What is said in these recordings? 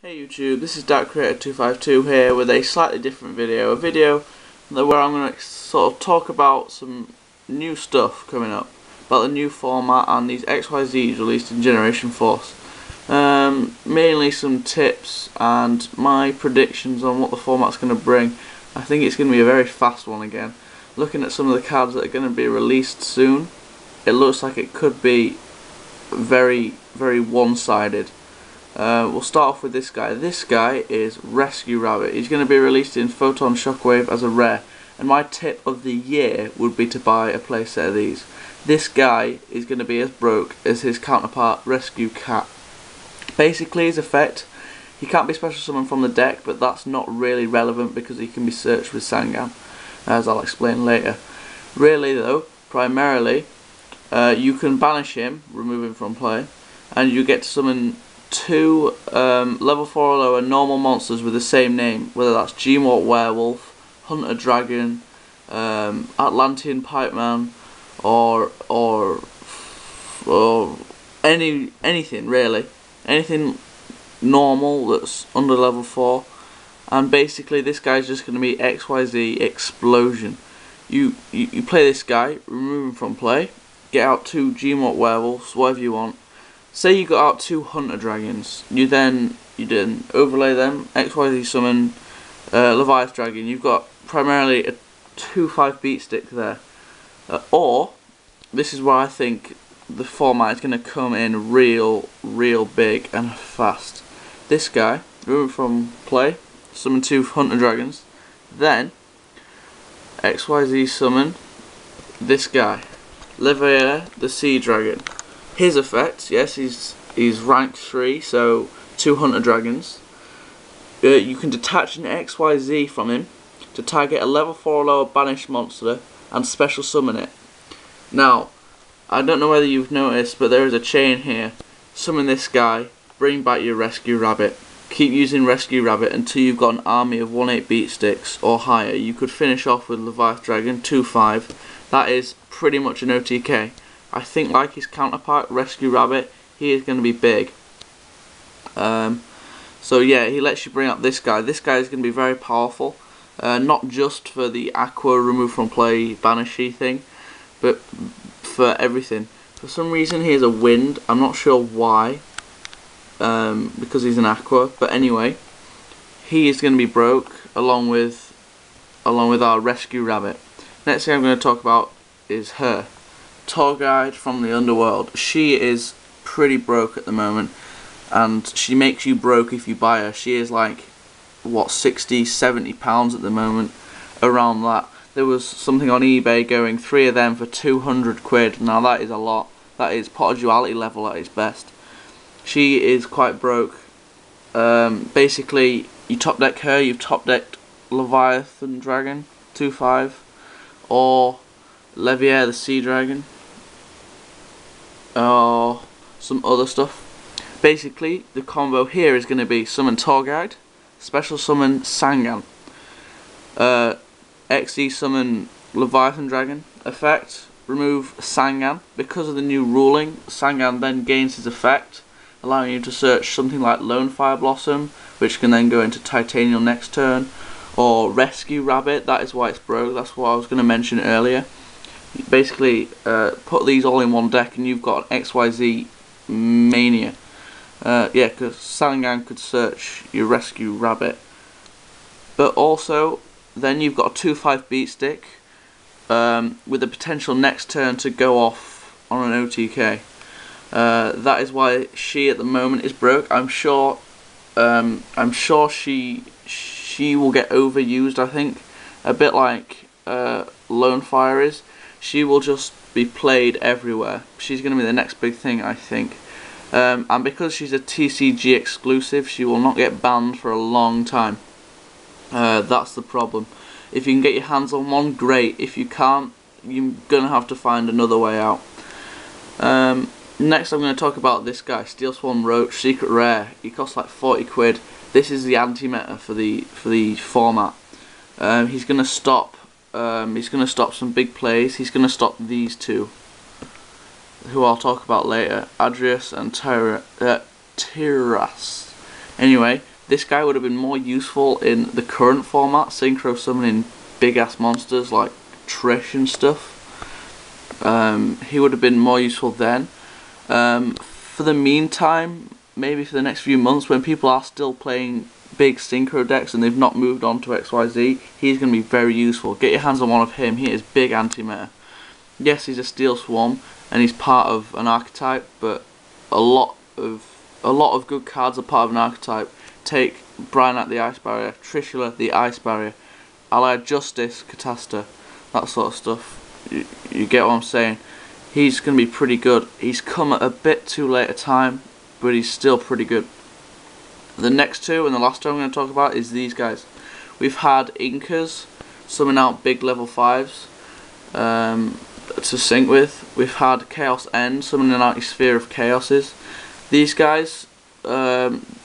Hey YouTube, this is DarkCreator252 here with a slightly different video. A video where I'm going to sort of talk about some new stuff coming up. About the new format and these XYZs released in Generation Force. Mainly some tips and my predictions on what the format's going to bring. I think it's going to be a very fast one again. Looking at some of the cards that are going to be released soon, it looks like it could be very one-sided. We'll start off with this guy. This guy is Rescue Rabbit. He's going to be released in Photon Shockwave as a rare, and my tip of the year would be to buy a playset of these. This guy is going to be as broke as his counterpart Rescue Cat. Basically his effect, he can't be special summoned from the deck, but that's not really relevant because he can be searched with Sangan, as I'll explain later. Really though, primarily, you can banish him, remove him from play, and you get to summon two level 4 or lower normal monsters with the same name, whether that's yugioh Werewolf, Hunter Dragon, Atlantean Pipeman, or anything really, anything normal that's under level 4. And basically this guy's just going to be XYZ Explosion. You play this guy, remove him from play, get out two yugioh Werewolves, whatever you want. Say you got out two Hunter Dragons, you then overlay them, XYZ summon Leviathan Dragon. You've got primarily a 2/5 beat stick there. Or, this is where I think the format is going to come in real big and fast. This guy, remove from play, summon two Hunter Dragons, then XYZ summon this guy, Leviathan the Sea Dragon. His effect, yes, he's rank 3, so 2 Hunter Dragons. You can detach an XYZ from him to target a level 4 or lower banished monster and special summon it. Now, I don't know whether you've noticed, but there is a chain here. Summon this guy, bring back your Rescue Rabbit. Keep using Rescue Rabbit until you've got an army of 1/8 beat sticks or higher. You could finish off with Leviathan Dragon, 2/5. That is pretty much an OTK. I think, like his counterpart, Rescue Rabbit, he is going to be big. So yeah, he lets you bring up this guy. This guy is going to be very powerful, not just for the Aqua remove from play banishy thing, but for everything. For some reason he is a wind. I'm not sure why, because he's an Aqua. But anyway, he is going to be broke along with our Rescue Rabbit. Next thing I'm going to talk about is her. Tour guide from the underworld. She is pretty broke at the moment, and she makes you broke if you buy her. She is like, what, £60–70 at the moment, around that. There was something on eBay going 3 of them for 200 quid. Now that is a lot. That is pot of duality level at its best. She is quite broke. Basically, you top deck her, you've top decked Leviathan Dragon, 2/5, or Leviathan the Sea Dragon, or some other stuff. Basically, the combo here is going to be summon Tour Guide, special summon Sangan, XE summon Leviathan Dragon, effect, remove Sangan. Because of the new ruling, Sangan then gains his effect, allowing you to search something like Lone Fire Blossom, which can then go into Titanium next turn, or Rescue Rabbit. That is why it's broke. That's what I was going to mention earlier. Basically, put these all in one deck and you've got an XYZ mania. Yeah, because Sangan could search your Rescue Rabbit. But also, then you've got a 2/5 beat stick with the potential next turn to go off on an OTK. That is why she at the moment is broke. I'm sure she will get overused. I think a bit like Lone Fire is. She will just be played everywhere. She's going to be the next big thing, I think. And because she's a TCG exclusive, she will not get banned for a long time. That's the problem. If you can get your hands on one, great. If you can't, you're going to have to find another way out. Next I'm going to talk about this guy, Steel Swan Roach, secret rare. He costs like 40 quid. This is the anti-meta for the format. He's going to stop some big plays. He's going to stop these two, who I'll talk about later, Adrius and Tiras. Anyway, this guy would have been more useful in the current format, synchro summoning big ass monsters like Trish and stuff. He would have been more useful then. For the meantime, maybe for the next few months, when people are still playing big synchro decks and they've not moved on to XYZ, he's going to be very useful. Get your hands on one of him. He is big anti-meta. Yes, he's a Steel Swarm and he's part of an archetype, but a lot of good cards are part of an archetype. Take Brynat the Ice Barrier, Trishula the Ice Barrier, Allied Justice, Catasta, that sort of stuff. You get what I'm saying? He's going to be pretty good. He's come at a bit too late a time, but he's still pretty good. The next two and the last two I'm going to talk about is these guys. We've had Incas summon out big level 5s to sync with. We've had Chaos End summoning out a Sphere of Chaoses. These guys,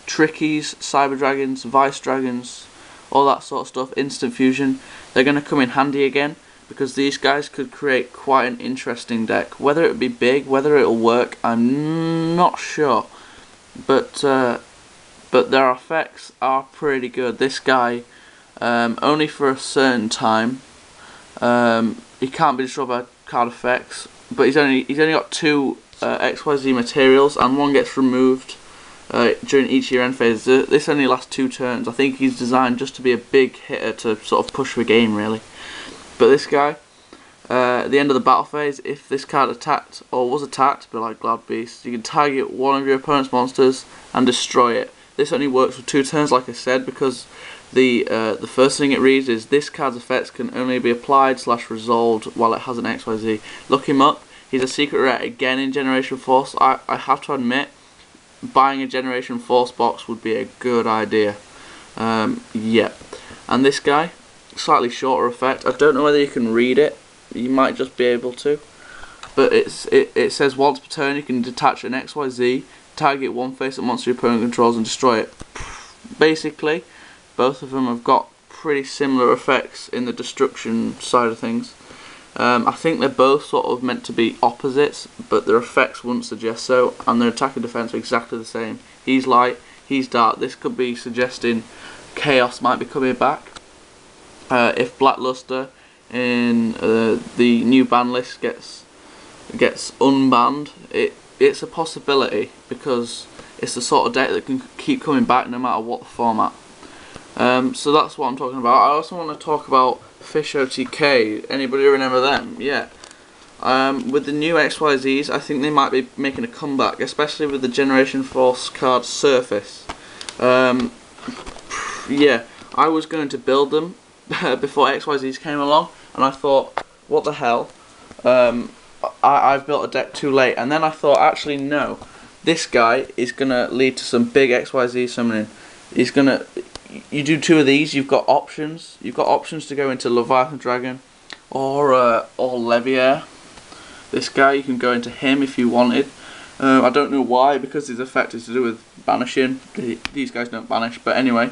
Trickies, Cyber Dragons, Vice Dragons, all that sort of stuff, Instant Fusion, they're going to come in handy again, because these guys could create quite an interesting deck. Whether it be big, whether it'll work, I'm not sure, but their effects are pretty good. This guy, only for a certain time, he can't be destroyed by card effects, but he's only got 2 XYZ materials, and one gets removed during each year end phase. This only lasts 2 turns. I think he's designed just to be a big hitter to sort of push the game, really. But this guy, at the end of the battle phase, if this card attacked or was attacked by like Glad Beast, you can target one of your opponent's monsters and destroy it. This only works for 2 turns, like I said, because the first thing it reads is this card's effects can only be applied / resolved while it has an XYZ. Look him up. He's a secret rare again in Generation Force. I have to admit, buying a Generation Force box would be a good idea. Yep. And this guy, slightly shorter effect. I don't know whether you can read it. You might just be able to. But it says once per turn you can detach an XYZ, target one face-up monster your opponent controls and destroy it. Basically, both of them have got pretty similar effects in the destruction side of things. I think they're both sort of meant to be opposites, but their effects wouldn't suggest so, and their attack and defense are exactly the same. He's light, he's dark. This could be suggesting Chaos might be coming back. If Blackluster in the new ban list gets unbanned, it's a possibility, because it's the sort of deck that can keep coming back no matter what the format. So that's what I'm talking about. I also want to talk about Fish OTK. Anybody remember them? Yeah. With the new XYZs, I think they might be making a comeback, especially with the Generation Force card Surface. Yeah, I was going to build them before XYZs came along, and I thought, what the hell? I've built a deck too late, and then I thought, actually no, this guy is gonna lead to some big XYZ summoning. You do 2 of these, you've got options. You've got options to go into Leviathan Dragon or Leviair. This guy, you can go into him if you wanted. I don't know why, because his effect is to do with banishing. These guys don't banish, but anyway.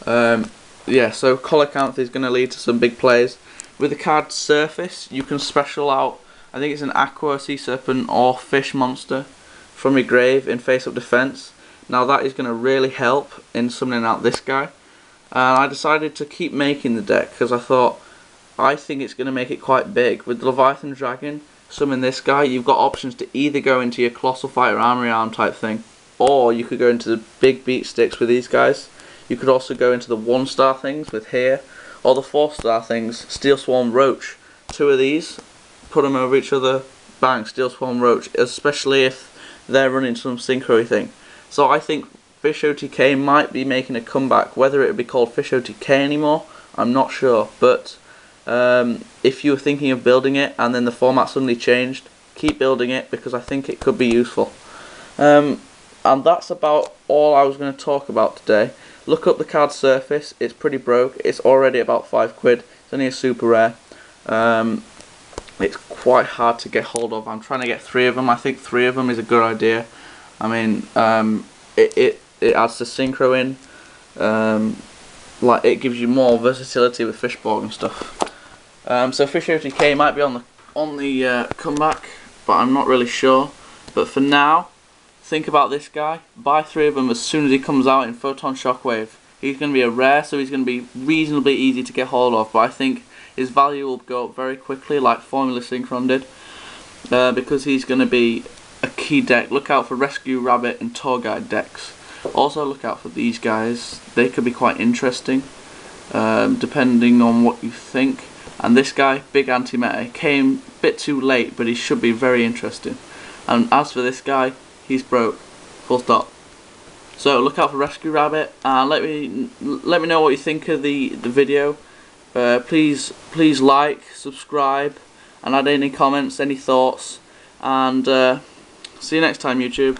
Yeah, so Colicanth is going to lead to some big plays. With the card Surface, you can special out, I think it's an Aqua, Sea Serpent or Fish monster from your grave in face-up defense. Now that is going to really help in summoning out this guy. And I decided to keep making the deck because I think it's going to make it quite big. With Leviathan Dragon, summon this guy, you've got options to either go into your Colossal Fighter Armory Arm type thing, or you could go into the big beat sticks with these guys. You could also go into the 1-star things with here, or the 4-star things, Steel Swarm Roach. 2 of these, put them over each other, bang, Steel Swarm Roach, especially if they're running some synchro thing. So I think Fish OTK might be making a comeback. Whether it would be called Fish OTK anymore, I'm not sure. But if you were thinking of building it and then the format suddenly changed, keep building it, because I think it could be useful. And that's about all I was going to talk about today. Look up the card Surface. It's pretty broke. It's already about £5. It's only a super rare. It's quite hard to get hold of. I'm trying to get 3 of them. I think 3 of them is a good idea. I mean, it adds the synchro in. Like, it gives you more versatility with Fishborg and stuff. So Fish OTK might be on the comeback, but I'm not really sure. But for now, think about this guy. Buy 3 of them as soon as he comes out in Photon Shockwave. He's going to be a rare, so he's going to be reasonably easy to get hold of, but I think his value will go up very quickly, like Formula Synchron did, because he's going to be a key deck. Look out for Rescue Rabbit and Tour Guide decks. Also look out for these guys. They could be quite interesting, depending on what you think. And this guy, big anti-meta, came a bit too late, but he should be very interesting. And as for this guy, he's broke. Full stop. So look out for Rescue Rabbit, and let me know what you think of the video. Please like, subscribe, and add any comments, any thoughts, and see you next time, YouTube.